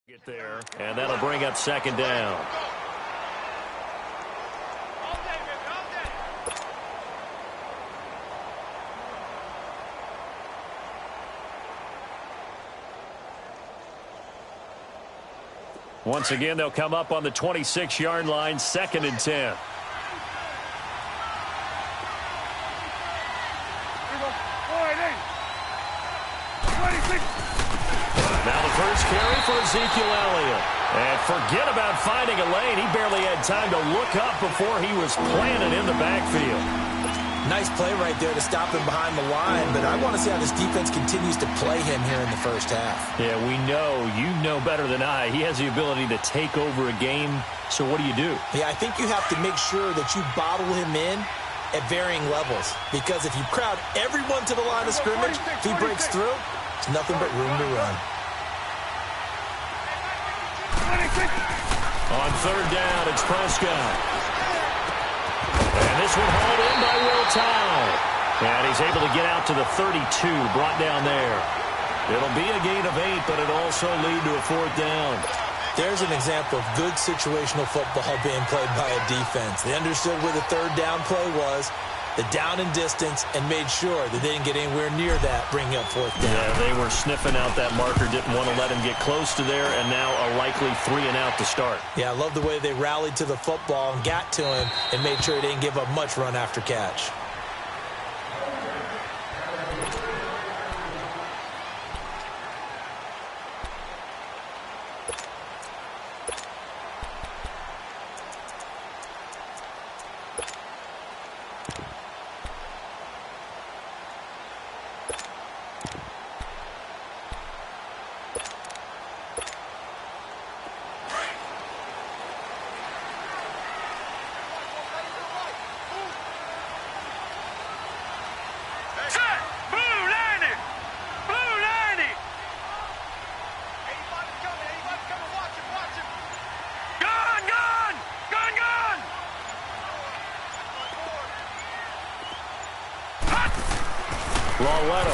Get there, and that'll bring up second down. Once again, they'll come up on the 26-yard line, 2nd and 10. Now the first carry for Ezekiel Elliott. And forget about finding a lane. He barely had time to look up before he was planted in the backfield. Nice play right there to stop him behind the line, but I want to see how this defense continues to play him here in the first half. Yeah, we know. You know better than I. He has the ability to take over a game, so what do you do? Yeah, I think you have to make sure that you bottle him in at varying levels, because if you crowd everyone to the line of scrimmage, if he breaks through, it's nothing but room to run. On 3rd down, it's Prescott. And this one hauled in by Will Towle. And he's able to get out to the 32, brought down there. It'll be a gain of 8, but it also lead to a 4th down. There's an example of good situational football being played by a defense. They understood where the 3rd down play was, the down and distance, and made sure that they didn't get anywhere near that, bringing up 4th down. Yeah, they were sniffing out that marker, didn't want to let him get close to there, and now a likely 3 and out to start. Yeah, I love the way they rallied to the football and got to him and made sure he didn't give up much run after catch.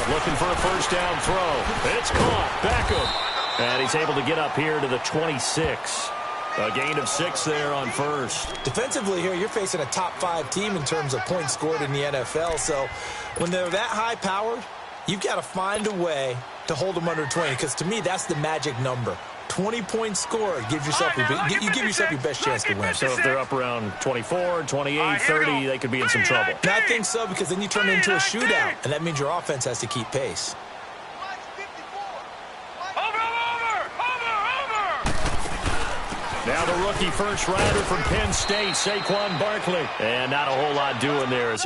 Looking for a first down throw. It's caught. Beckham. And he's able to get up here to the 26. A gain of 6 there on first. Defensively here, you're facing a top 5 team in terms of points scored in the NFL. So when they're that high-powered, you've got to find a way to hold them under 20. Because to me, that's the magic number. 20 points scored. You give yourself your best chance to win. So if they're up around 24, 28, 30, they could be in some trouble. And I think so, because then you turn it into a shootout, and that means your offense has to keep pace. Now the rookie first rounder from Penn State, Saquon Barkley. And not a whole lot doing there.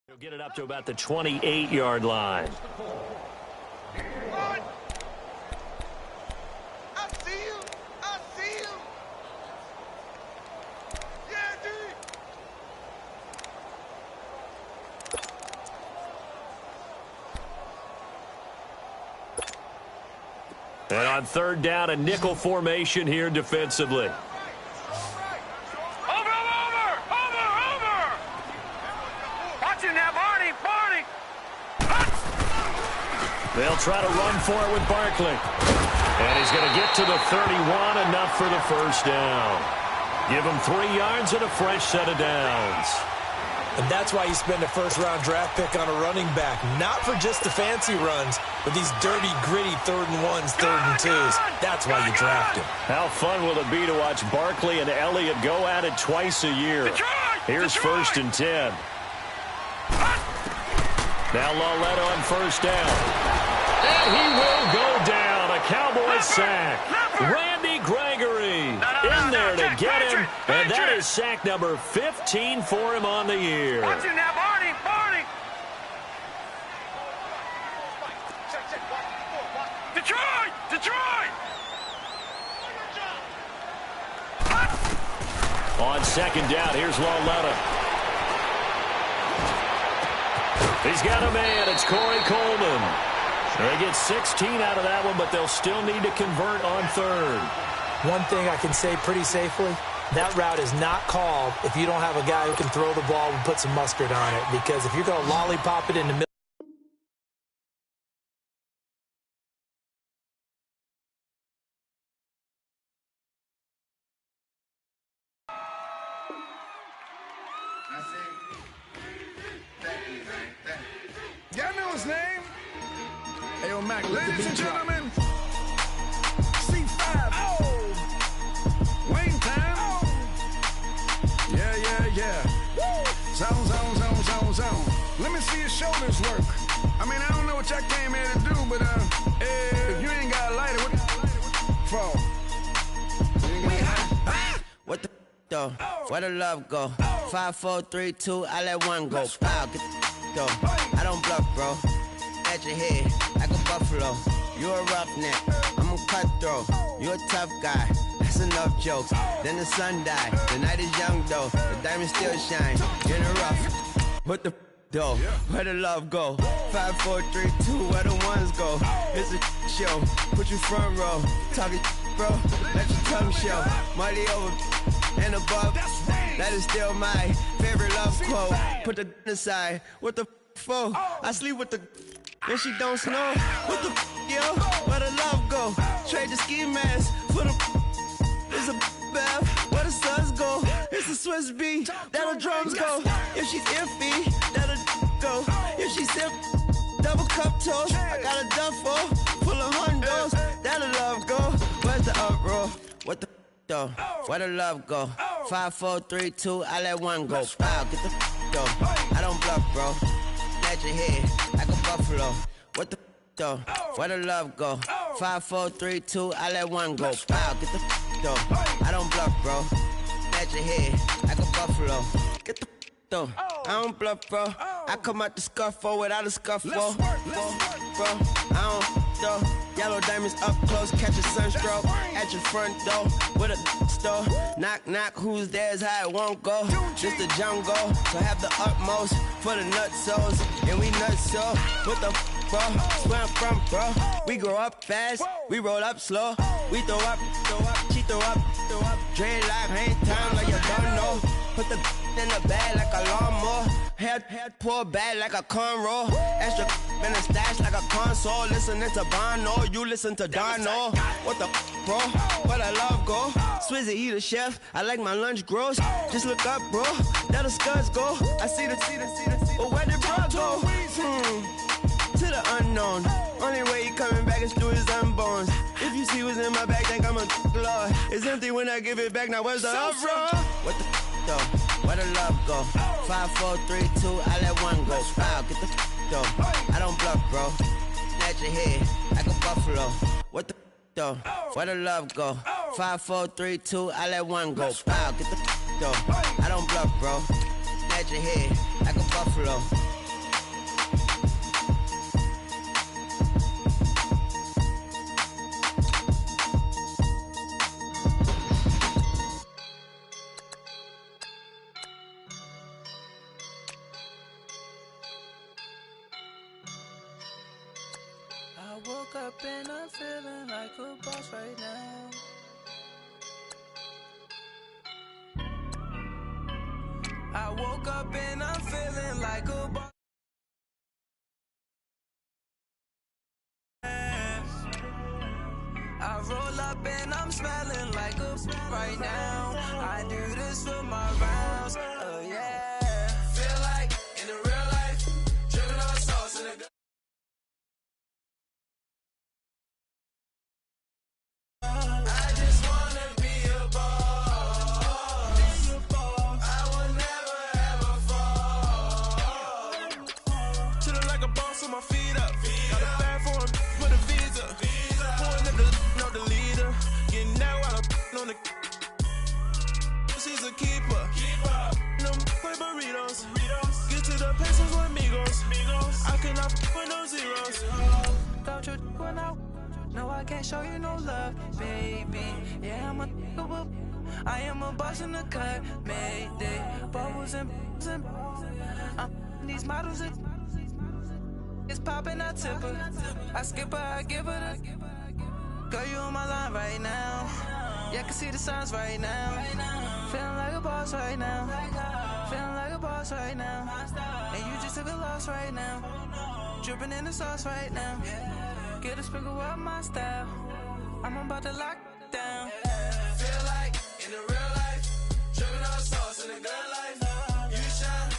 He'll get it up to about the 28-yard line. And on 3rd down, a nickel formation here defensively. They'll try to run for it with Barkley. And he's going to get to the 31, enough for the first down. Give him 3 yards and a fresh set of downs. And that's why you spend a first-round draft pick on a running back. Not for just the fancy runs, but these dirty, gritty 3rd and 1s, 3rd and 2s. That's why you draft him. How fun will it be to watch Barkley and Elliott go at it twice a year? Here's 1st and 10. Now Lawletta on 1st down. And he will go down. A Cowboy sack. Randy Gregory in there to get him. And that is sack number 15 for him on the year. Watch him now, Barney. Detroit! On 2nd down, here's Lawletta. He's got a man. It's Corey Coleman. They get 16 out of that one, but they'll still need to convert on third. One thing I can say pretty safely, that route is not called if you don't have a guy who can throw the ball and put some mustard on it. Because if you're going to lollipop it in the middle, Y'all know his name? Hey, yo, Mac, ladies and gentlemen, C5. Oh! Wayne time. Oh! Yeah. Zone. Let me see your shoulders work. I mean, I don't know what y'all came here to do, but, if you ain't got a lighter, what for? What the though? Where the love go? 5, 4, 3, 2, I let one go. Wow, get the though. I don't bluff, bro. At your head, like a buffalo. You a roughneck, I'm a cutthroat. You a tough guy, that's enough jokes. Then the sun died, the night is young though. The diamonds still shine, in the rough. What the though? Where the love go? 5, 4, 3, 2, where the ones go? It's a show, put you front row. Talking bro, let your tongue show. Money over and above, that is still my favorite love quote. Put the aside, what the for? I sleep with the and she don't snow. What the yo? Where the love go? Trade the ski mask for the it's a bath. Where the suns go? It's a Swiss beat. That'll drums go. If she's iffy, that'll go. If she's sip double cup toast, I got a duffel full of hundos. That'll love go. Where's the uproar? What the though? Where the love go? 5, 4, 3, 2, I let one go. Wow, get the though. I don't bluff, bro. At your head, like a buffalo. What the though? Where the love go? 5, 4, 3, 2, I let one go. Wow, get the though. I don't bluff, bro. At your head, like a buffalo. Get the though. I don't bluff, bro. I come out the scuffle without a scuffle. Bro, I don't though. Yellow diamonds up close, catch a sunstroke at your front door with a store. Knock, knock, who's there's how it won't go. Just the jungle, so have the utmost for the nutsos, and we nuts so. What the bro? Where I'm from, bro? We grow up fast, we roll up slow. We throw up, she throw up. Dreadlock, hang time like you don't know. Put the in the bag like a lawnmower. Head pull back like a cornrow. Extra in the stash like a console. Listening to Bono, you listen to Dono. What the bro? Where the love go? Swizzy, he the chef. I like my lunch gross. Just look up, bro. That'll scuds go. I see the. But where did bro go? To the unknown. Only way he coming back is through his unborns. If you see what's in my bag, think I'm a lord. It's empty when I give it back. Now where's the uproar? What the though? Where the love go? 5, 4, 3, 2, I let one go. Wow, get the though. I don't bluff, bro. At your head, like a buffalo. What the though? Where the love go? 5, 4, 3, 2, I let one go. Wow, get the though. I don't bluff, bro. At your head, like a buffalo. I woke up and I'm feeling like a boss right now. I woke up and I'm feeling like a boss. I roll up and I'm smelling like a right now. I do this for my rounds. Oh yeah. Feel like in the real life, dripping on sauce in the I just wanna be a boss. I will never ever fall. Chillin' like a boss with my feet up. Got a bag for him with a visa. Pulling up the leader. Getting out while I'm on the. She's a keeper. Them play burritos. Get to the pesos with amigos. I cannot with no zeros. Don't you run out. No, I can't show you no love, baby. Yeah, I am a boss in the cut, Mayday. Bubbles and these models. poppin', I tip her. I skip her, I give her the. Girl, you on my line right now. Yeah, I can see the signs right now. Feeling like a boss right now. Feeling like a boss right now. And you just took a loss right now. Dripping in the sauce right now. Get a sprinkle up my style. I'm about to lock down. Feel like in the real life, dripping on sauce in the good life. You shine,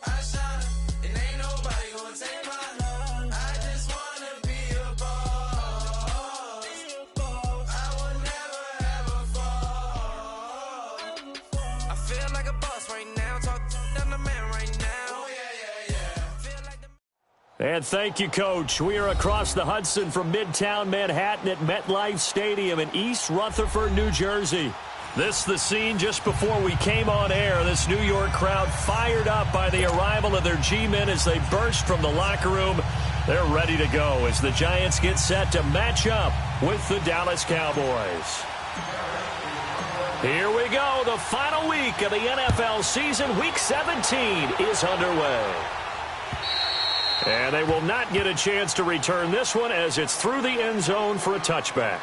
I shine, and ain't nobody gonna take mine. I just wanna be a boss. I would never ever fall. I feel like a boss right now. Talk to the man right now. Oh yeah. Feel like the And thank you, Coach. We are across the Hudson from Midtown Manhattan at MetLife Stadium in East Rutherford, New Jersey. This is the scene just before we came on air. This New York crowd fired up by the arrival of their G-men as they burst from the locker room. They're ready to go as the Giants get set to match up with the Dallas Cowboys. Here we go. The final week of the NFL season. Week 17 is underway. And they will not get a chance to return this one as it's through the end zone for a touchback.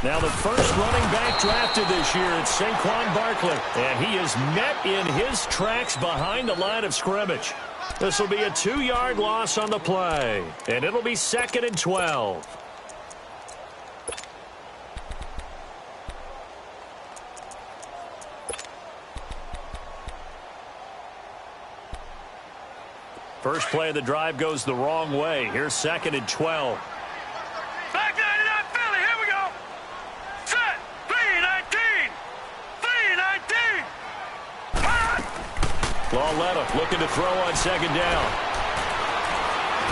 Now the first running back drafted this year, it's Saquon Barkley. And he is met in his tracks behind the line of scrimmage. This will be a 2-yard loss on the play. And it'll be 2nd and 12. First play of the drive goes the wrong way. Here's 2nd and 12. Back 99 Philly, here we go. Set, 3-19. 3-19. Lauletta looking to throw on 2nd down.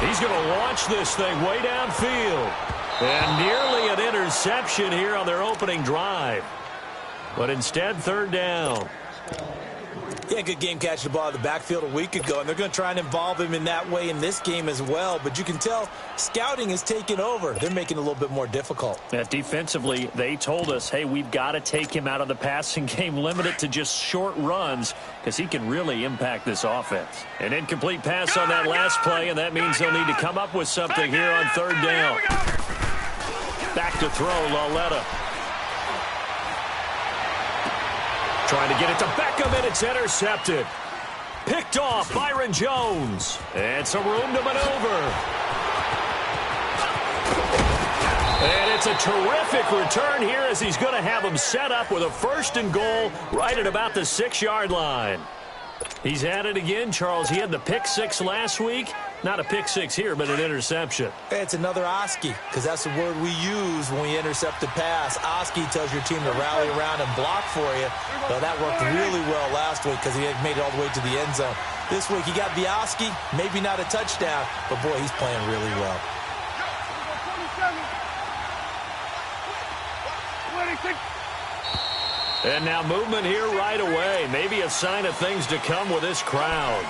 He's going to launch this thing way downfield. And nearly an interception here on their opening drive. But instead, 3rd down. Yeah, good game catching the ball in the backfield a week ago, and they're going to try and involve him in that way in this game as well. But you can tell scouting is taking over. They're making it a little bit more difficult. Defensively, they told us, hey, we've got to take him out of the passing game, limit it to just short runs, because he can really impact this offense. An incomplete pass on that last play, and that means they'll need to come up with something here on 3rd down. Back to throw, Lauletta. Trying to get it to Beckham, and it's intercepted. Picked off Byron Jones. And some room to maneuver. And it's a terrific return here as he's going to have him set up with a 1st and goal right at about the 6-yard line. He's at it again, Charles. He had the pick 6 last week. Not a pick six here, but an interception. It's another Oski, because that's the word we use when we intercept a pass. Oski tells your team to rally around and block for you. So that worked really well last week because he had made it all the way to the end zone. This week he got the Oski, maybe not a touchdown, but boy, he's playing really well. And now movement here right away. Maybe a sign of things to come with this crowd.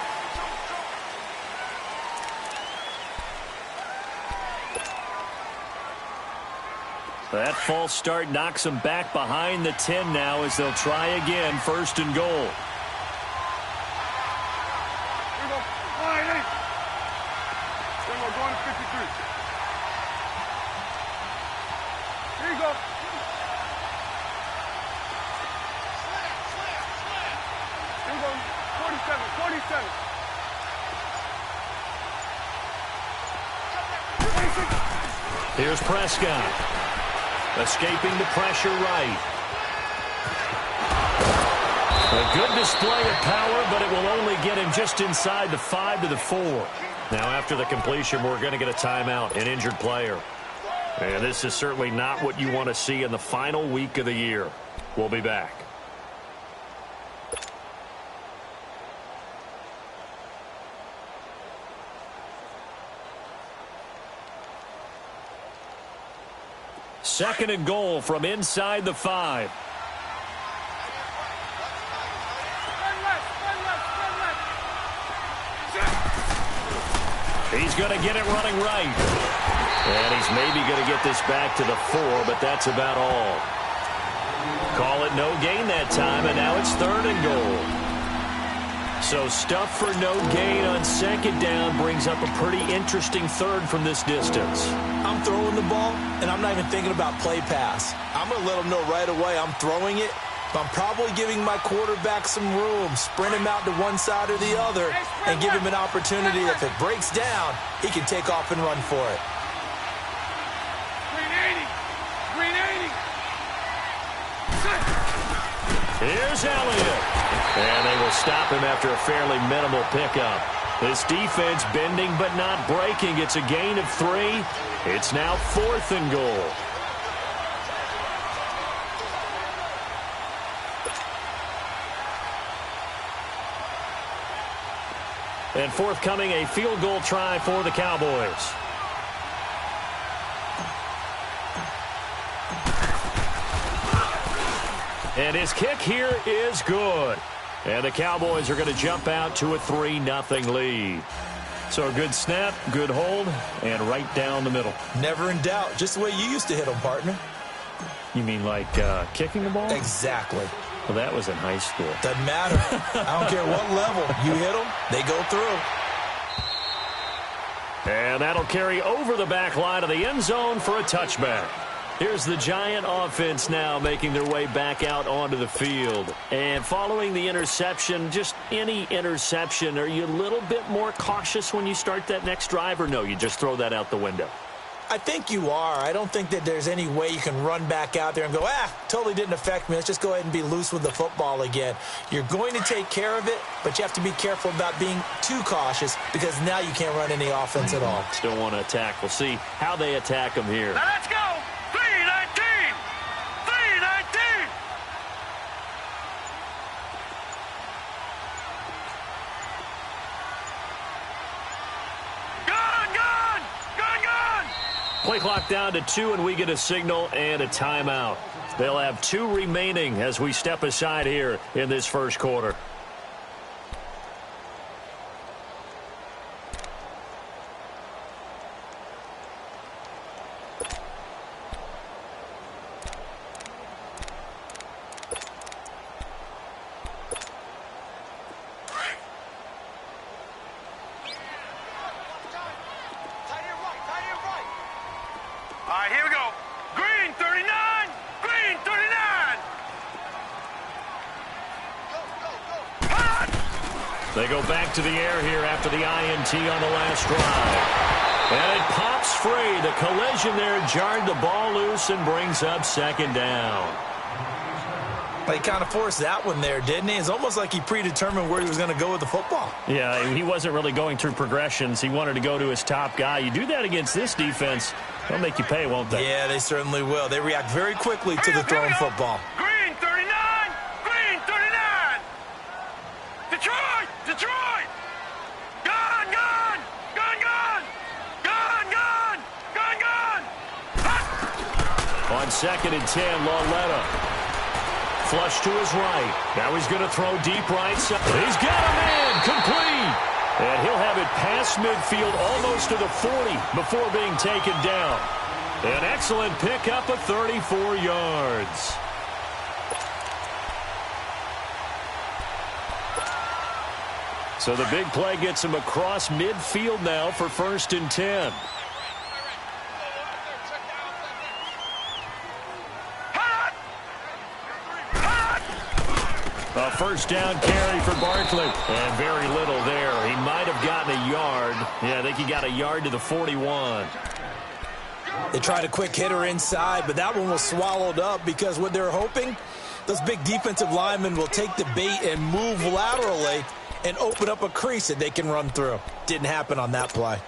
That false start knocks them back behind the 10 now as they'll try again, first and goal. Here we go. All right, hey. Here we go, going to 53. Here you go. Here we go, 47, 47. Here's Prescott. Escaping the pressure right. A good display of power, but it will only get him just inside the 5 to the 4. Now after the completion, we're going to get a timeout, an injured player. And this is certainly not what you want to see in the final week of the year. We'll be back. Second and goal from inside the 5. He's going to get it running right. And he's maybe going to get this back to the 4, but that's about all. Call it no gain that time, and now it's third and goal. So stuff for no gain on second down brings up a pretty interesting third from this distance. I'm throwing the ball, and I'm not even thinking about play pass. I'm going to let him know right away I'm throwing it, but I'm probably giving my quarterback some room, sprint him out to one side or the other, and give him an opportunity. If it breaks down, he can take off and run for it. Green 80. Here's Elliott. And they will stop him after a fairly minimal pickup. This defense bending but not breaking. It's a gain of 3. It's now fourth and goal. And forthcoming, a field goal try for the Cowboys. And his kick here is good. And the Cowboys are going to jump out to a 3-0 lead. So a good snap, good hold, and right down the middle. Never in doubt. Just the way you used to hit them, partner. You mean like kicking the ball? Exactly. Well, that was in high school. Doesn't matter. I don't care what level. You hit them, they go through. And that'll carry over the back line of the end zone for a touchback. Here's the Giant offense now making their way back out onto the field. And following the interception, just any interception, are you a little bit more cautious when you start that next drive, or no, you just throw that out the window? I think you are. I don't think that there's any way you can run back out there and go, totally didn't affect me. Let's just go ahead and be loose with the football again. You're going to take care of it, but you have to be careful about being too cautious because now you can't run any offense at all. Still want to attack. We'll see how they attack them here. Now let's go. 3-19. 3-19. Play clock down to 2, and we get a signal and a timeout. They'll have 2 remaining as we step aside here in this first quarter. All right, here we go. Green 39. Green 39. They go back to the air here after the INT on the last drive. And it pops free. The collision there jarred the ball loose and brings up second down. He kind of forced that one there, didn't he? It's almost like he predetermined where he was going to go with the football. Yeah, he wasn't really going through progressions. He wanted to go to his top guy. You do that against this defense, they'll make you pay, won't they? Yeah, they certainly will. They react very quickly to the thrown football. Green 39! Green 39! Detroit! Detroit! Gone! Gone! Gone! Gone! Gone! Gone! Gone! Gone! Hot! On 2nd and 10, Lauletta. Flush to his right. Now he's going to throw deep right side. He's got a man complete. And he'll have it past midfield almost to the 40 before being taken down. An excellent pickup of 34 yards. So the big play gets him across midfield now for 1st and 10. A first down carry for Barkley. And very little there. He might have gotten a yard. Yeah, I think he got a yard to the 41. They tried a quick hitter inside, but that one was swallowed up because what they're hoping, those big defensive linemen will take the bait and move laterally and open up a crease that they can run through. Didn't happen on that play.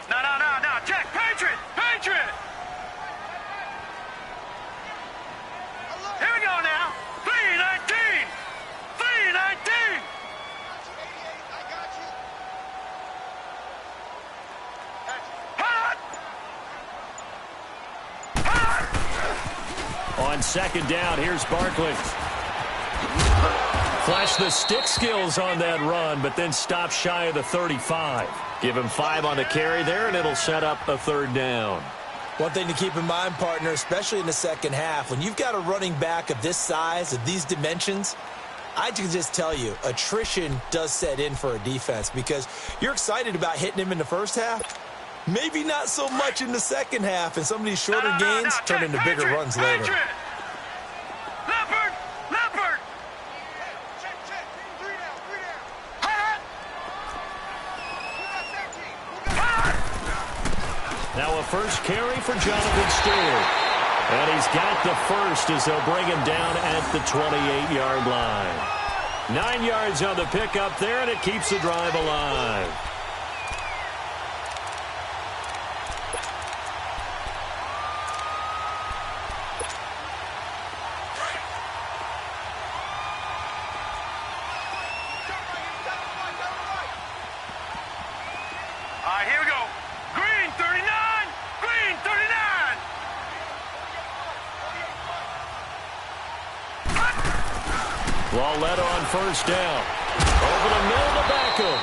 No. Check. Patriot! Patriot! Here we go now. 319! 319! Hot! Hot! On 2nd down, here's Barkley. Flash the stick skills on that run, but then stop shy of the 35. Give him 5 on the carry there, and it'll set up a 3rd down. One thing to keep in mind, partner, especially in the second half, when you've got a running back of this size, of these dimensions, I can just tell you, attrition does set in for a defense because you're excited about hitting him in the first half. Maybe not so much in the second half, and some of these shorter gains turn into bigger runs later. Leopard! Leopard! Hot! Hot! Now a first carry for Jonathan Stewart. And he's got the first as they'll bring him down at the 28-yard line. 9 yards on the pickup there, and it keeps the drive alive. Here we go. Green 39! Green 39! Lauletta on first down. Over the middle to Beckham.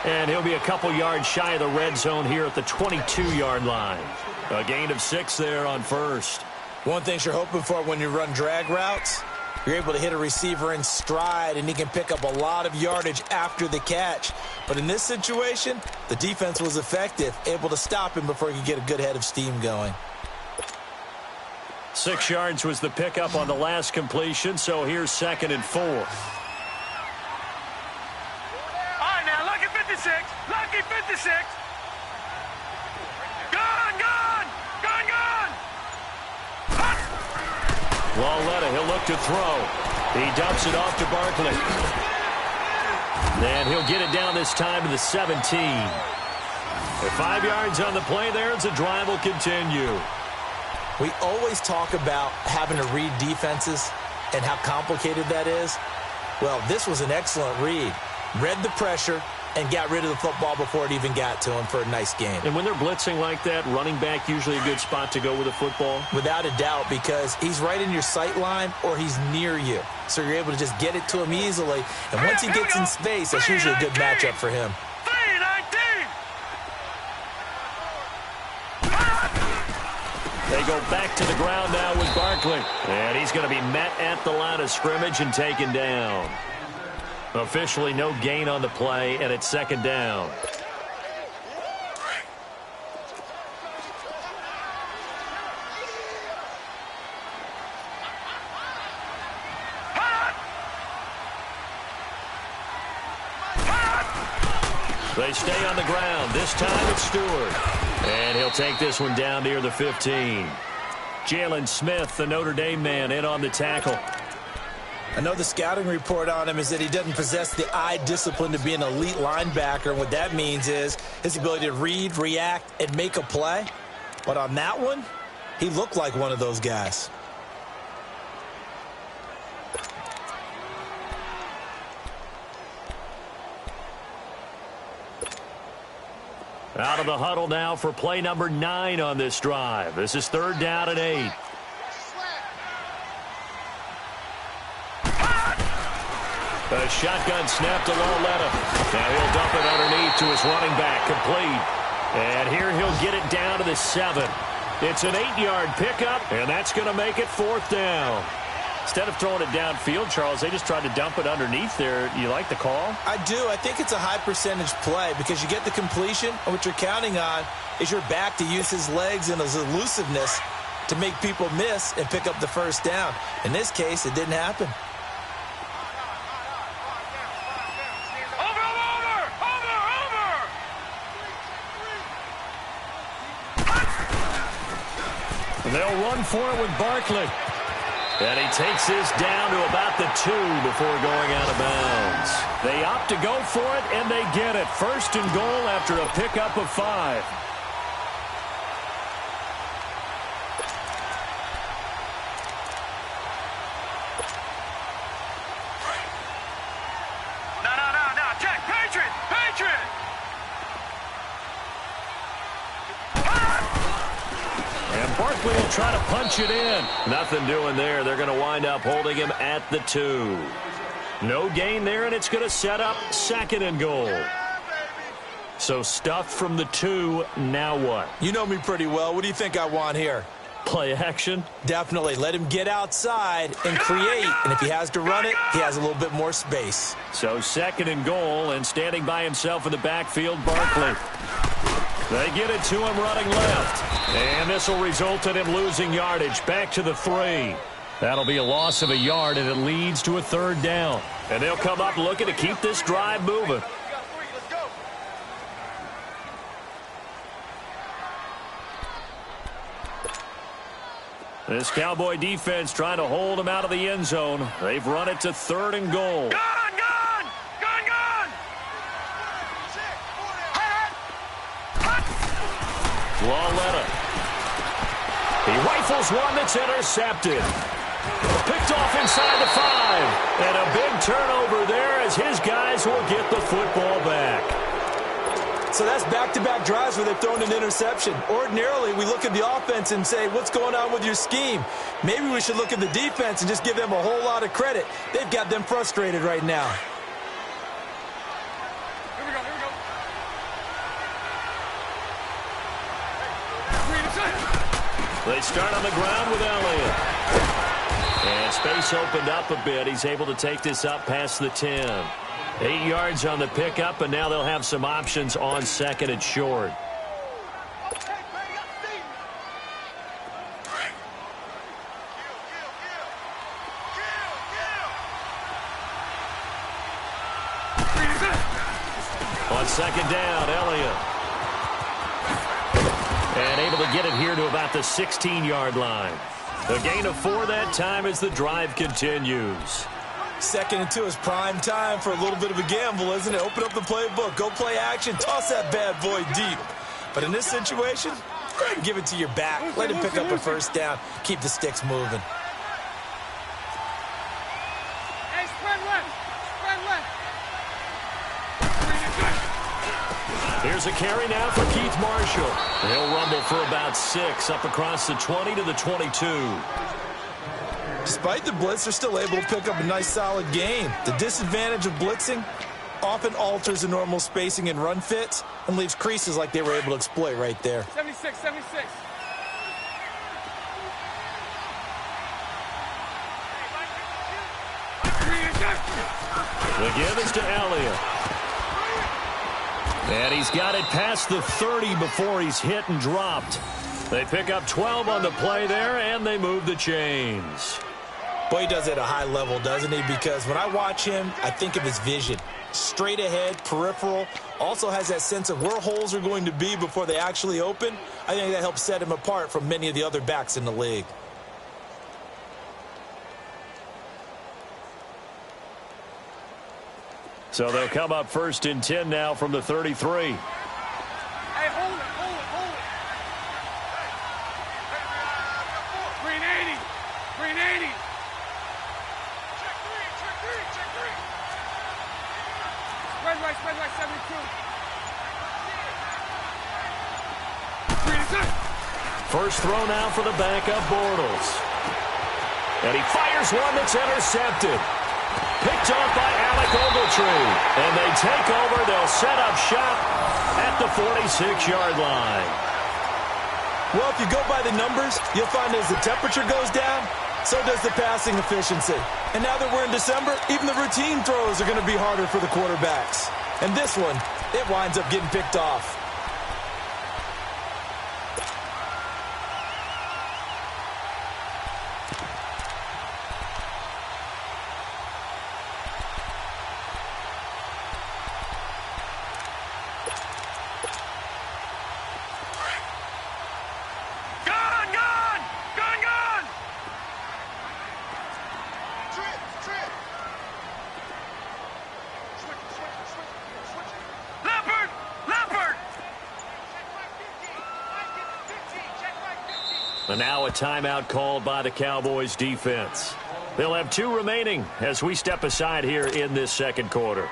And he'll be a couple yards shy of the red zone here at the 22-yard line. A gain of 6 there on first. One thing you're hoping for when you run drag routes, you're able to hit a receiver in stride, and he can pick up a lot of yardage after the catch. But in this situation, the defense was effective, able to stop him before he could get a good head of steam going. 6 yards was the pickup on the last completion, so here's 2nd and 4. All right, now, lucky 56. Lucky 56. Gone! Lauletta, he'll look to throw. He dumps it off to Barkley. And he'll get it down this time to the 17. At 5 yards on the play there, as the drive will continue. We always talk about having to read defenses and how complicated that is. Well, this was an excellent read. Read the pressure and got rid of the football before it even got to him for a nice game. And when they're blitzing like that, running back usually a good spot to go with the football? Without a doubt, because he's right in your sight line or he's near you. So you're able to just get it to him easily. And once he gets in space, that's usually a good matchup for him. 319. They go back to the ground now with Barkley. And he's going to be met at the line of scrimmage and taken down. Officially no gain on the play, and it's 2nd down. They stay on the ground. This time it's Stewart. And he'll take this one down near the 15. Jalen Smith, the Notre Dame man, in on the tackle. I know the scouting report on him is that he doesn't possess the eye discipline to be an elite linebacker. What that means is his ability to read, react, and make a play. But on that one, he looked like one of those guys. Out of the huddle now for play number 9 on this drive. This is 3rd down and 8. A shotgun snap to Lauletta. Now he'll dump it underneath to his running back, complete. And here he'll get it down to the 7. It's an 8-yard pickup, and that's going to make it 4th down. Instead of throwing it downfield, Charles, they just tried to dump it underneath there. You like the call? I do. I think it's a high-percentage play because you get the completion, and what you're counting on is your back to use his legs and his elusiveness to make people miss and pick up the first down. In this case, it didn't happen. And they'll run for it with Barkley. And he takes this down to about the 2 before going out of bounds. They opt to go for it, and they get it. 1st and goal after a pickup of 5. No. Check. Patriot. And Barkley will try to punch it in. Nothing doing there. They're going to wind up holding him at the 2. No gain there, and it's going to set up 2nd and goal. So stuffed from the 2, now what? You know me pretty well. What do you think I want here? Play action? Definitely. Let him get outside and create. And if he has to run it, he has a little bit more space. So 2nd and goal, and standing by himself in the backfield, Barkley. They get it to him running left. And this will result in him losing yardage back to the 3. That'll be a loss of a yard, and it leads to a 3rd down. And they'll come up looking to keep this drive moving. This Cowboy defense trying to hold him out of the end zone. They've run it to 3rd and goal. Gun! Lauletta. He rifles one that's intercepted. Picked off inside the 5. And a big turnover there as his guys will get the football back. So that's back-to-back drives where they've thrown an interception. Ordinarily, we look at the offense and say, what's going on with your scheme? Maybe we should look at the defense and just give them a whole lot of credit. They've got them frustrated right now. They start on the ground with Elliott. And space opened up a bit. He's able to take this up past the 10. 8 yards on the pickup, and now they'll have some options on 2nd and short. On 2nd down, Elliott. And able to get it here to about the 16-yard line. A gain of 4 that time as the drive continues. 2nd and 2 is prime time for a little bit of a gamble, isn't it? Open up the playbook, go play action, toss that bad boy deep. But in this situation, go ahead and give it to your back. Let him pick up a 1st down. Keep the sticks moving. Hey, spread left. Here's a carry now for Keith Marshall. He'll rumble for about 6 up across the 20 to the 22. Despite the blitz, they're still able to pick up a nice, solid gain. The disadvantage of blitzing often alters the normal spacing and run fits and leaves creases like they were able to exploit right there. 76. The give is to Elliott. And he's got it past the 30 before he's hit and dropped. They pick up 12 on the play there, and they move the chains. Boy, he does it at a high level, doesn't he? Because when I watch him, I think of his vision. Straight ahead, peripheral, also has that sense of where holes are going to be before they actually open. I think that helps set him apart from many of the other backs in the league. So they'll come up 1st and 10 now from the 33. Hey, hold it, hold it. Green 80. Green 80. Check three. Spread right, 72. Green is good. First throw now for the backup Bortles. And he fires one that's intercepted. Picked off by Alec Ogletree. And they take over. They'll set up shop at the 46-yard line. Well, if you go by the numbers, you'll find as the temperature goes down, so does the passing efficiency. And now that we're in December, even the routine throws are going to be harder for the quarterbacks. And this one, it winds up getting picked off. And now a timeout called by the Cowboys defense. They'll have 2 remaining as we step aside here in this second quarter.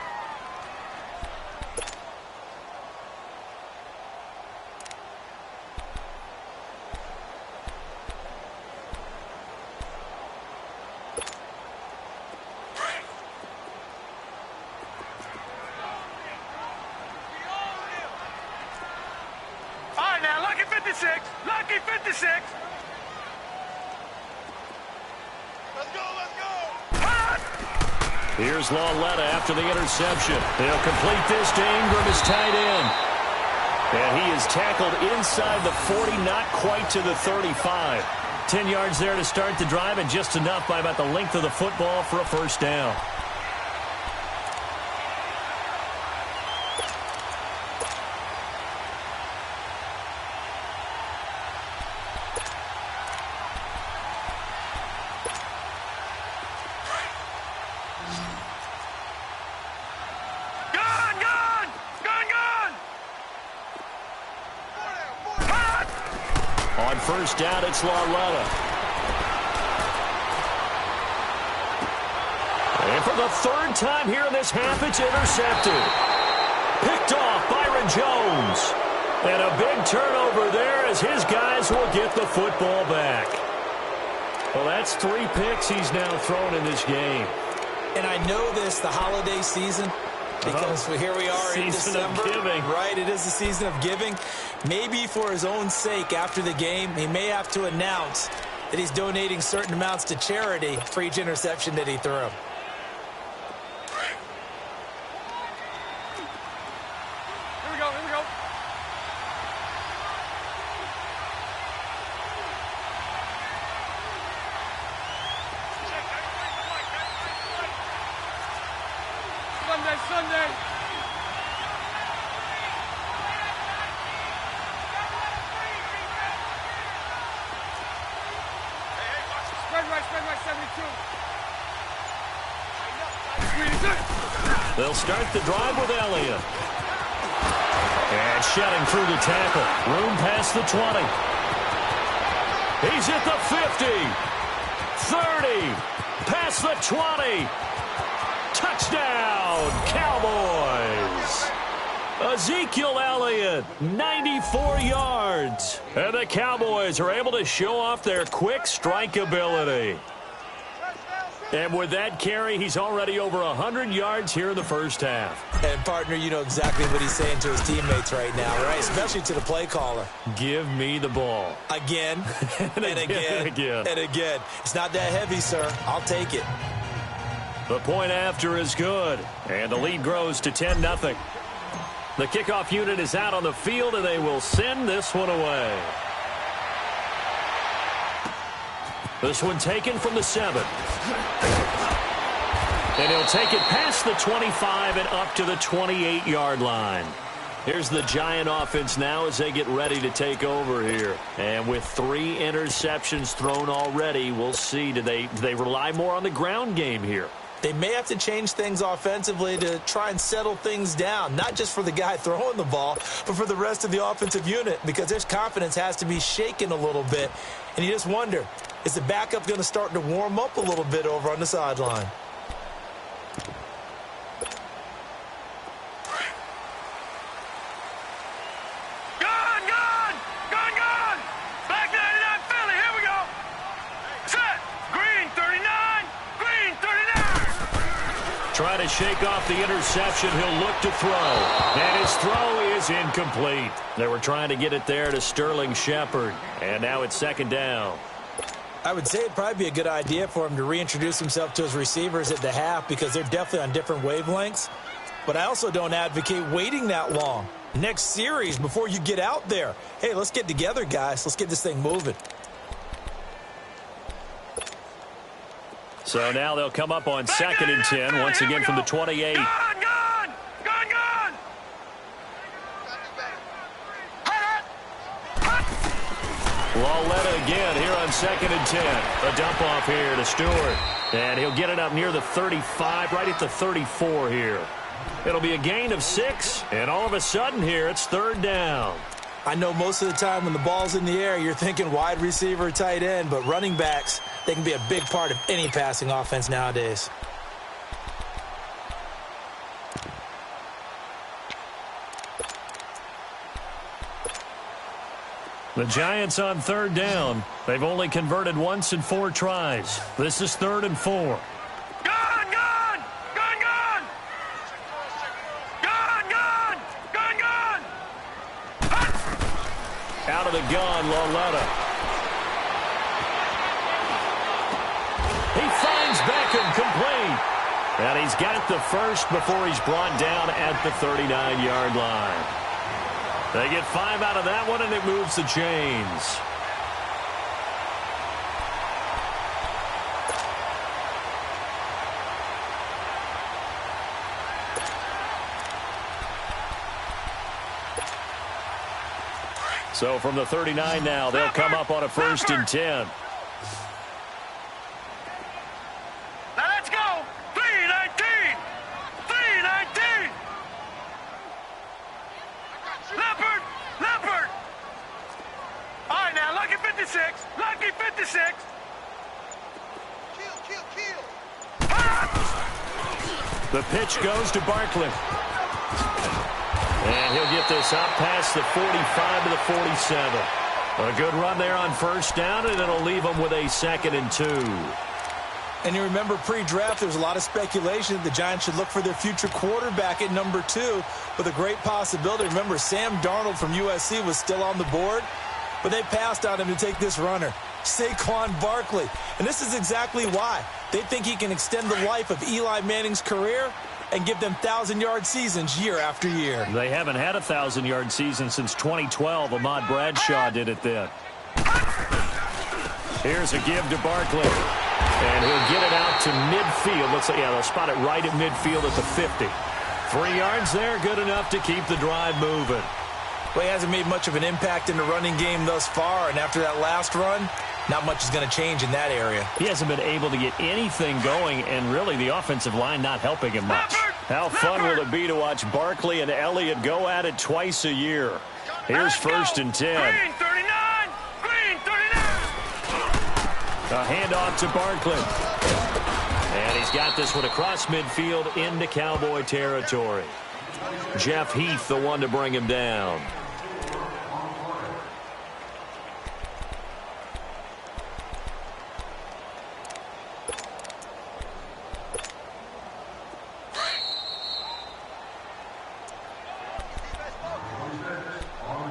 All right, now, lucky 56. Lucky 56. Let's go. Here's Lauletta after the interception. They'll complete this to Ingram as tight end. And he is tackled inside the 40, not quite to the 35. 10 yards there to start the drive, and just enough by about the length of the football for a first down. On first down, it's Lauletta. And for the 3rd time here in this half, it's intercepted. Picked off Byron Jones. And a big turnover there as his guys will get the football back. Well, that's 3 picks he's now thrown in this game. And I know this, the holiday season, because here we are in December. Season of giving. Right, it is the season of giving. Maybe for his own sake after the game, he may have to announce that he's donating certain amounts to charity for each interception that he threw. Here we go. Sunday. Spread right, 72. They'll start the drive with Elliott. And shutting through the tackle. Room past the 20. He's at the 50. 30. Past the 20. Touchdown, Cowboys. Ezekiel Elliott, 94 yards. And the Cowboys are able to show off their quick strike ability. And with that carry, he's already over 100 yards here in the first half. And, partner, you know exactly what he's saying to his teammates right now, right? Especially to the play caller. Give me the ball. Again, and again. It's not that heavy, sir. I'll take it. The point after is good, and the lead grows to 10-0. The kickoff unit is out on the field, and they will send this one away. This one taken from the 7. And he'll take it past the 25 and up to the 28-yard line. Here's the Giant offense now as they get ready to take over here. And with 3 interceptions thrown already, we'll see. Do they rely more on the ground game here? They may have to change things offensively to try and settle things down, not just for the guy throwing the ball, but for the rest of the offensive unit, because their confidence has to be shaken a little bit. And you just wonder, is the backup going to start to warm up a little bit over on the sideline? Try to shake off the interception. He'll look to throw. And his throw is incomplete. They were trying to get it there to Sterling Shepard. And now it's 2nd down. I would say it'd probably be a good idea for him to reintroduce himself to his receivers at the half because they're definitely on different wavelengths. But I also don't advocate waiting that long. Next series before you get out there. Hey, let's get together, guys. Let's get this thing moving. So now they'll come up on 2nd and 10, once again from the 28. Gone! Lauletta again here on 2nd and 10. A dump off here to Stewart. And he'll get it up near the 35, right at the 34 here. It'll be a gain of 6, and all of a sudden here it's 3rd down. I know most of the time when the ball's in the air, you're thinking wide receiver, tight end, but running backs, they can be a big part of any passing offense nowadays. The Giants on 3rd down. They've only converted once in 4 tries. This is 3rd and 4. Out of the gun, Lauletta. He finds Beckham complete. And he's got the first before he's brought down at the 39-yard line. They get 5 out of that one, and it moves the chains. So from the 39 now, they'll come up on a 1st and 10. Now let's go. 3-19. 3-19. Leopard. All right, now, lucky 56. Lucky 56. Kill. The pitch goes to Barkley. And he'll get this up past the 45 to the 47. A good run there on 1st down, and it'll leave them with a 2nd and 2. And you remember pre-draft, there was a lot of speculation that the Giants should look for their future quarterback at number 2 with a great possibility. Remember, Sam Darnold from USC was still on the board, but they passed on him to take this runner, Saquon Barkley. And this is exactly why. They think he can extend the life of Eli Manning's career and give them 1,000-yard seasons year after year. They haven't had a 1,000-yard season since 2012. Ahmad Bradshaw did it then. Here's a give to Barkley. And he'll get it out to midfield. Looks like, yeah, they'll spot it right at midfield at the 50. 3 yards there, good enough to keep the drive moving. Well, he hasn't made much of an impact in the running game thus far, and after that last run, not much is going to change in that area. He hasn't been able to get anything going, and really the offensive line not helping him much. How fun will it be to watch Barkley and Elliott go at it twice a year? Here's 1st and 10. Green 39. Green 39. A handoff to Barkley. And he's got this one across midfield into Cowboy territory. Jeff Heath, the one to bring him down.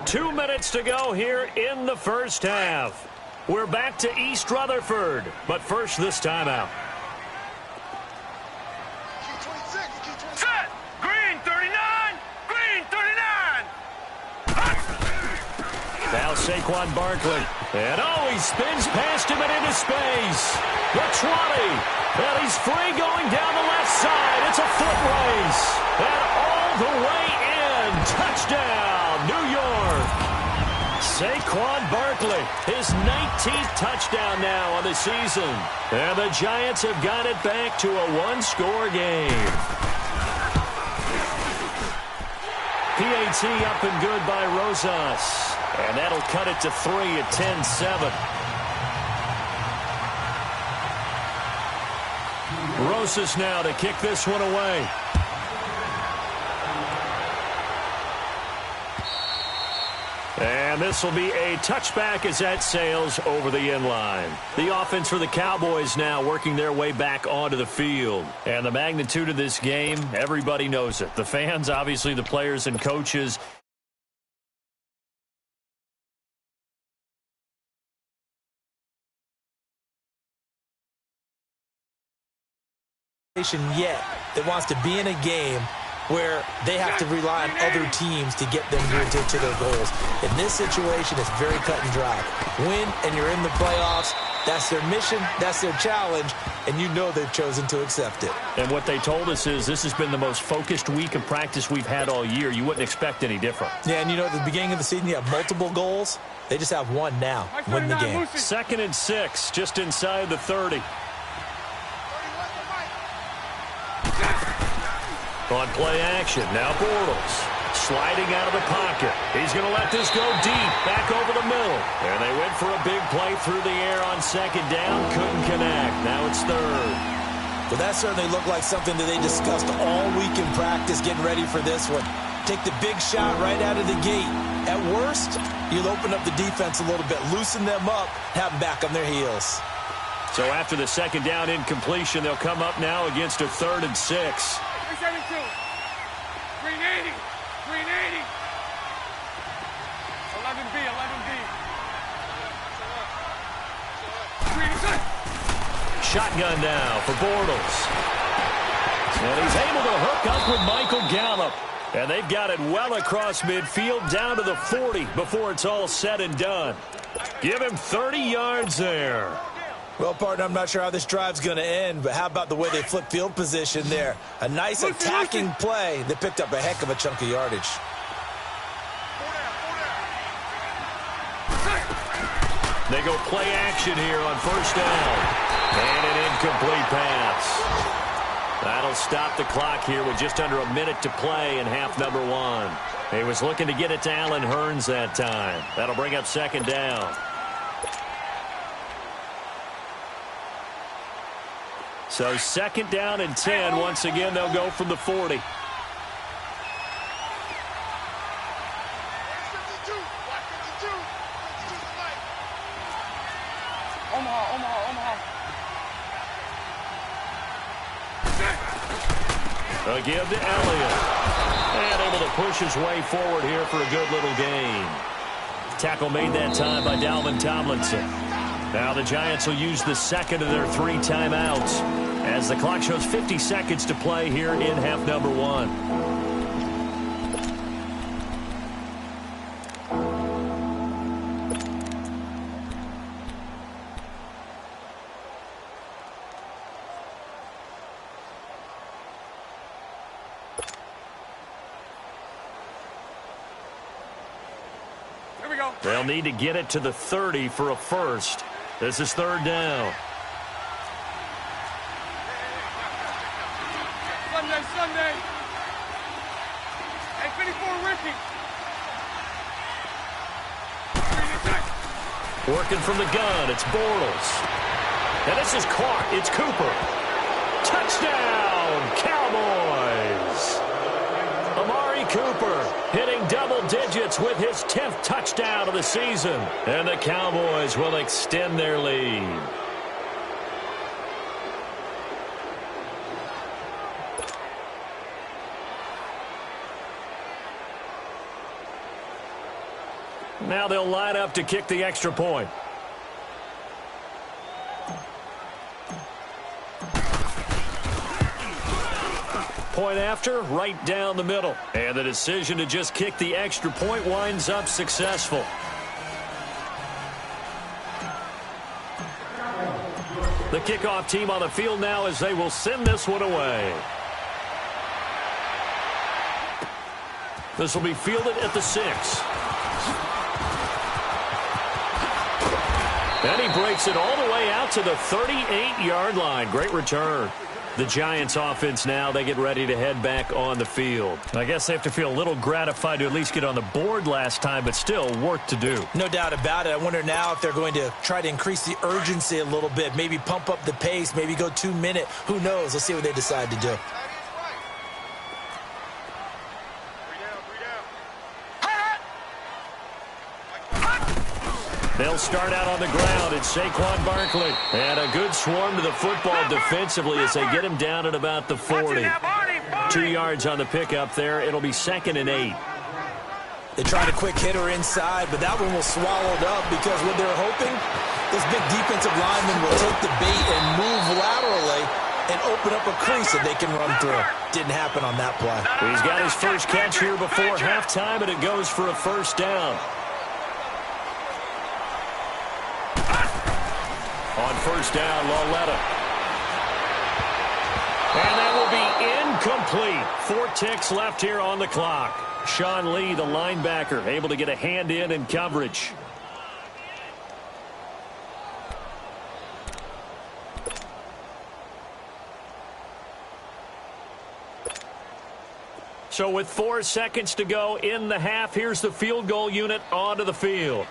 Two minutes to go here in the 1st half. We're back to East Rutherford, but first this timeout. Set. Green 39. Green 39. Now Saquon Barkley. And he spins past him and into space. The 20. And he's free going down the left side. It's a foot race. And all the way in. Touchdown, New York. Saquon Barkley, his 19th touchdown now on the season. And the Giants have got it back to a one-score game. PAT up and good by Rosas. And that'll cut it to 3 at 10-7. Rosas now to kick this one away. And this will be a touchback as that sails over the end line. The offense for the Cowboys now working their way back onto the field. And the magnitude of this game, everybody knows it. The fans, obviously the players and coaches. Yet that wants to be in a game where they have to rely on other teams to get them to their goals. In this situation, it's very cut and dry. Win, and you're in the playoffs. That's their mission. That's their challenge. And you know they've chosen to accept it. And what they told us is this has been the most focused week of practice we've had all year. You wouldn't expect any different. Yeah, and you know, at the beginning of the season, you have multiple goals. They just have one now. Win the game. 2nd and 6, just inside the 30. On play action, now Bortles. Sliding out of the pocket. He's going to let this go deep, back over the middle. And they went for a big play through the air on 2nd down. Couldn't connect. Now it's 3rd. Well, that certainly looked like something that they discussed all week in practice, getting ready for this one. Take the big shot right out of the gate. At worst, you'll open up the defense a little bit, loosen them up, have them back on their heels. So after the 2nd down incompletion, they'll come up now against a 3rd and 6. 372. 380. 380. 11B. 11B. 386. Shotgun now for Bortles. And he's able to hook up with Michael Gallup. And they've got it well across midfield down to the 40 before it's all said and done. Give him 30 yards there. Well, partner, I'm not sure how this drive's going to end, but how about the way they flip field position there? A nice attacking play that picked up a heck of a chunk of yardage. They go play action here on 1st down. And an incomplete pass. That'll stop the clock here with just under a minute to play in half number 1. He was looking to get it to Allen Hurns that time. That'll bring up 2nd down. So 2nd down and 10. Once again, they'll go from the 40. Omaha. A give to Elliott. And able to push his way forward here for a good little gain. Tackle made that time by Dalvin Tomlinson. Now the Giants will use the 2nd of their 3 timeouts as the clock shows 50 seconds to play here in half number 1. They'll need to get it to the 30 for a first. This is 3rd down. Sunday. Hey, 54 Ricky. Working from the gun, it's Bortles. And this is caught. It's Cooper. Touchdown, Cowboys. Amari Cooper hitting double digits with his 10th touchdown of the season. And the Cowboys will extend their lead. Now they'll line up to kick the extra point. Point after, right down the middle. And the decision to just kick the extra point winds up successful. kickoff team on the field now as they will send this one away. This will be fielded at the 6. And he breaks it all the way out to the 38-yard line. Great return. The Giants offense now, they get ready to head back on the field. I guess they have to feel a little gratified to at least get on the board last time, but still work to do. No doubt about it. I wonder now if they're going to try to increase the urgency a little bit, maybe pump up the pace, maybe go 2-minute. Who knows? Let's see what they decide to do. They'll start out on the ground. It's Saquon Barkley. And a good swarm to the football defensively as they get him down at about the 40. 2 yards on the pickup there. It'll be 2nd and 8. They tried a quick hitter inside, but that one was swallowed up because what they're hoping, this big defensive lineman will take the bait and move laterally and open up a crease that they can run through. Didn't happen on that play. He's got his first catch here before halftime, and it goes for a first down. On first down, Loletta. And that will be incomplete. 4 ticks left here on the clock. Sean Lee, the linebacker, able to get a hand in coverage. So with 4 seconds to go in the half, here's the field goal unit onto the field.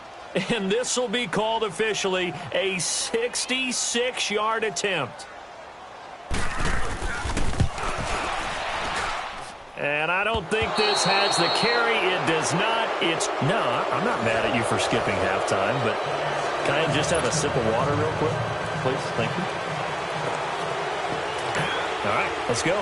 And this will be called officially a 66-yard attempt. And I don't think this has the carry. It does not. No, I'm not mad at you for skipping halftime, but can I just have a sip of water real quick, please? Thank you. All right, let's go.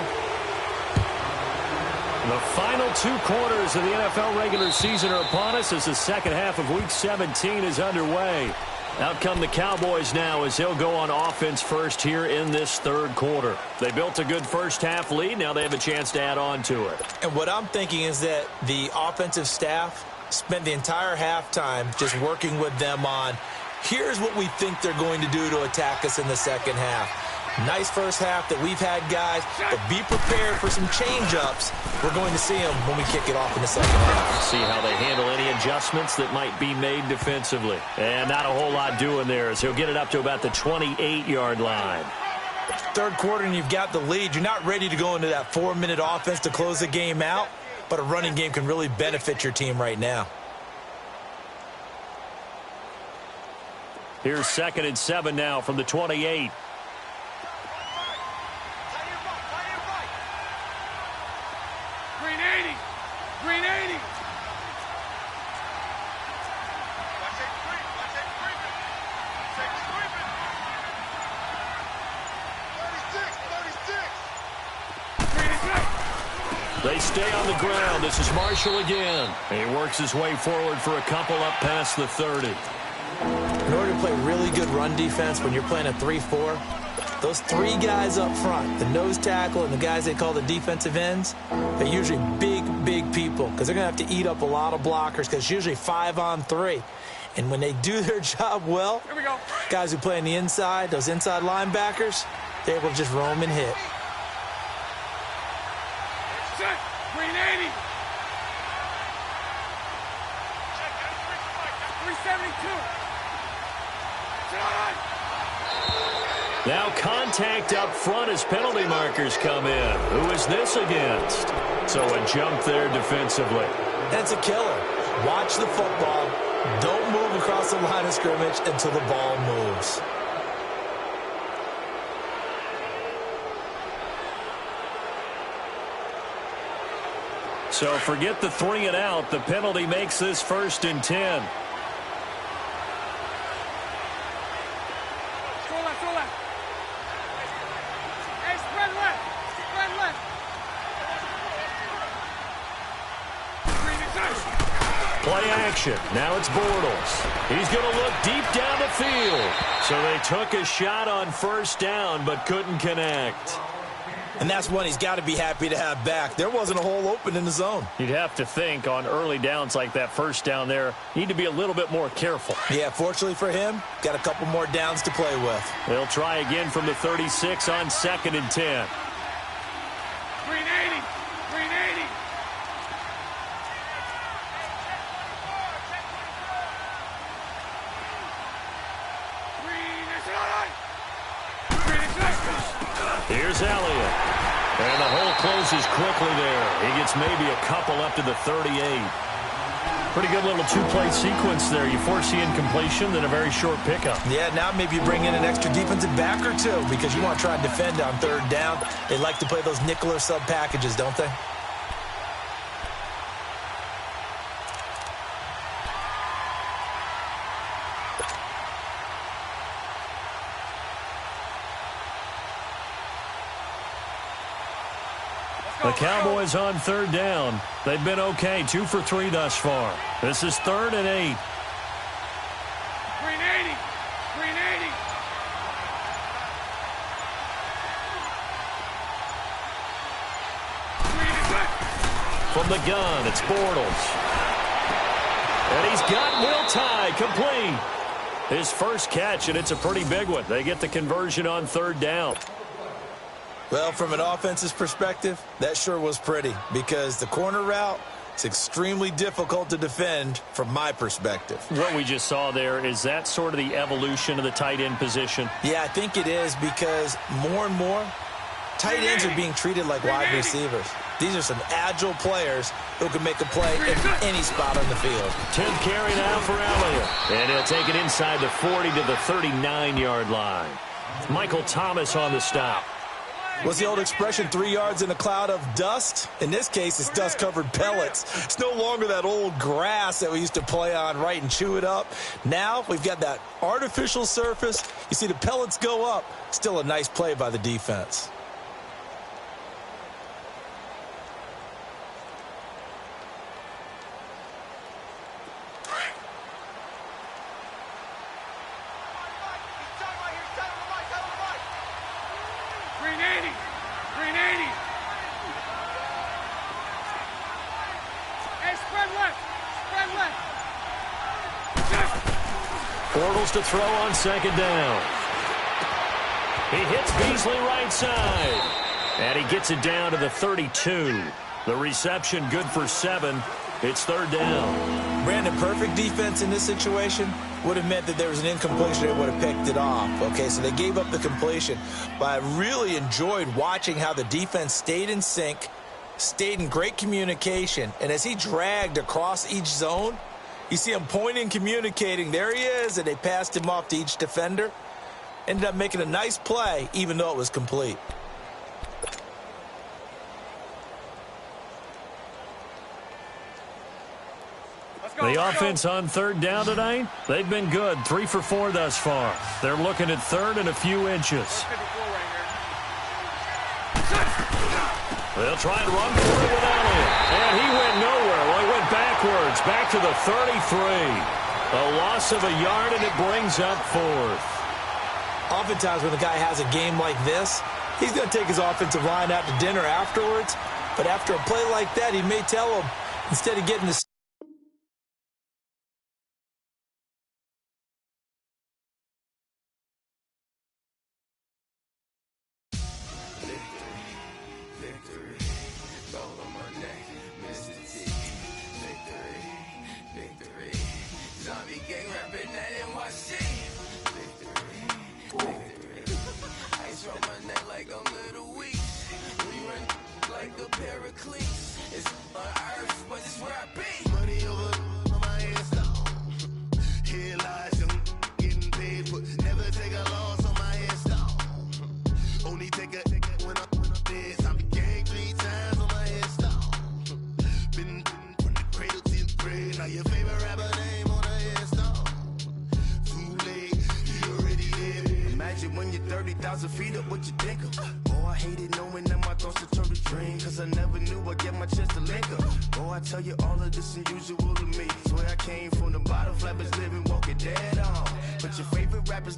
The final 2 quarters of the NFL regular season are upon us as the second half of Week 17 is underway. Out come the Cowboys now as they'll go on offense first here in this 3rd quarter. They built a good first-half lead. Now they have a chance to add on to it. And what I'm thinking is that the offensive staff spent the entire halftime just working with them on, here's what we think they're going to do to attack us in the second half. Nice first half that we've had, guys, but be prepared for some change-ups. We're going to see them when we kick it off in the second half. See how they handle any adjustments that might be made defensively. And not a whole lot doing there as he'll get it up to about the 28-yard line. 3rd quarter and you've got the lead. You're not ready to go into that 4-minute offense to close the game out, but a running game can really benefit your team right now. Here's 2nd and 7 now from the 28. Green 80. They stay on the ground. This is Marshall again. He works his way forward for a couple up past the 30. In order to play really good run defense when you're playing a 3-4, those 3 guys up front, the nose tackle and the guys they call the defensive ends, they're usually big people because they're going to have to eat up a lot of blockers because it's usually 5-on-3. And when they do their job well, Here we go. guys who play on the inside, those inside linebackers, they're able to just roam and hit. Set. Green 80. 372. Now contact up front as penalty markers come in. Who is this against? So a jump there defensively. That's a killer. Watch the football. Don't move across the line of scrimmage until the ball moves. So forget the 3 and out. The penalty makes this 1st and 10. Play action. Now it's Bortles. He's going to look deep down the field. So they took a shot on 1st down but couldn't connect. And that's one he's got to be happy to have back. There wasn't a hole open in the zone. You'd have to think on early downs like that first down there, need to be a little bit more careful. Yeah, fortunately for him, got a couple more downs to play with. They'll try again from the 36 on 2nd and 10. Green 80. Green 80. Green is right. Green is right. Here's Elliott. And the hole closes quickly there. He gets maybe a couple up to the 38. Pretty good little two-play sequence there. You force the incompletion, then a very short pickup. Yeah, now maybe you bring in an extra defensive back or two because you want to try and defend on 3rd down. They like to play those nickel or sub packages, don't they? The Cowboys on 3rd down. They've been okay, 2 for 3 thus far. This is 3rd and 8. Green 80. Green 80. Green is right. From the gun, it's Bortles. And he's got Will Tye complete. His first catch, and it's a pretty big one. They get the conversion on 3rd down. Well, from an offense's perspective, that sure was pretty because the corner route is extremely difficult to defend from my perspective. What we just saw there, is that sort of the evolution of the tight end position? Yeah, I think it is because more and more tight ends are being treated like wide receivers. These are some agile players who can make a play in any spot on the field. 10th carry now for Elliott. And he'll take it inside the 40 to the 39-yard line. Michael Thomas on the stop. What's the old expression, 3 yards in a cloud of dust? In this case, it's dust-covered pellets. It's no longer that old grass that we used to play on, right, and chew it up. Now we've got that artificial surface. You see the pellets go up. Still a nice play by the defense. Green 80. Green 80. Hey, spread left. Spread left. Bortles to throw on 2nd down. He hits Beasley right side. And he gets it down to the 32. The reception good for 7. It's 3rd down. Brandon, perfect defense in this situation would have meant that there was an incompletion. They would have picked it off. Okay, so they gave up the completion. But I really enjoyed watching how the defense stayed in sync, stayed in great communication. And as he dragged across each zone, you see him pointing, communicating. There he is, and they passed him off to each defender. Ended up making a nice play, even though it was complete. The offense on 3rd down tonight, they've been good. 3 for 4 thus far. They're looking at 3rd and a few inches. They'll try and run for it with Elliott. And he went nowhere. Well, he went backwards, back to the 33. A loss of a yard, and it brings up 4th. Oftentimes when the guy has a game like this, he's going to take his offensive line out to dinner afterwards. But after a play like that, he may tell him, instead of getting the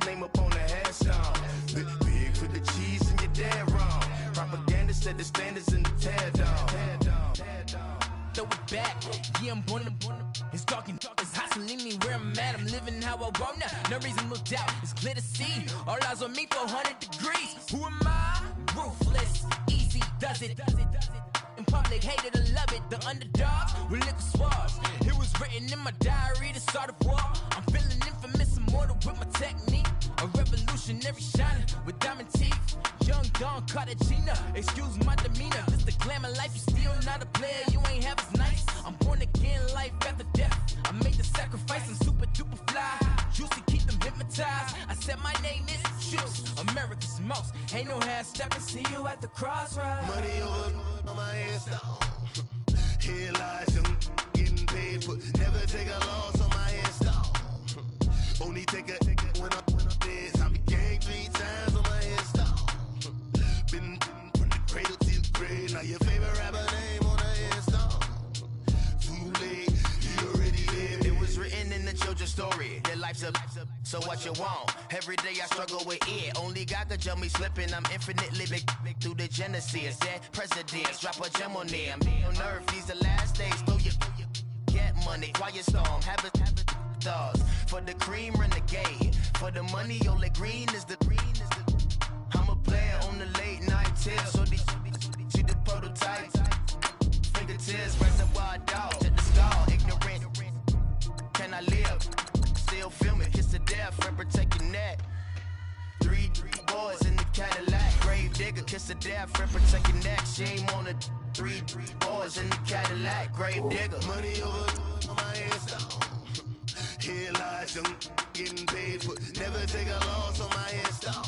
Name up on the headstone. Big for the cheese and you're dead wrong. Propaganda set the standards in the tear down. Throw it back, yeah, I'm born to. It's dark it's hot, so leave me where I'm at. I'm living how I want now. No reason to doubt, it's clear to see. All eyes on me, 400 degrees. Who am I? Ruthless, easy, does it. In public, hated or love it. The underdogs with liquor swabs. It was written in my diary, the start of war. I'm feeling infamous, immortal with my technique. A revolutionary shining with diamond teeth. Young Don Cartagena, excuse my demeanor. This the glamour life, you still not a player, you ain't half as nice. I'm born again, life after death. I made the sacrifice, I'm super duper fly. Juicy, keep them hypnotized. I said my name is Juice, America's most. Ain't no half stepping, see you at the crossroads. Money over on my headstone. Here lies young, getting paid, but never take a loss on my headstone. Only take a when I'm dead. I be gang 3 times on my headstone. Been from the cradle to the grave. Now your favorite rapper name on the headstone. Too late, you already lived. It was written in the children's story. Their life's a so what you want? Every day I struggle with it. Only God could jump me slipping. I'm infinitely big through the genesis. Dead presidents, drop a gem on them. On earth, these the last days. Throw your get money, quiet storm, have it stars. For the cream, renegade. For the money, only green is the. I'm a player on the late night tips. So these see the prototype. Fingertips, reservoir dog. Check the skull, ignorant. Can I live? Still film it, kiss to death, friend protect your neck. 3 boys in the Cadillac, grave digger, kiss to death, friend protect your neck. Shame on the 3 boys in the Cadillac, grave digger. Money over on my headstone. Here lies young, getting paid, but never take a loss on my headstone.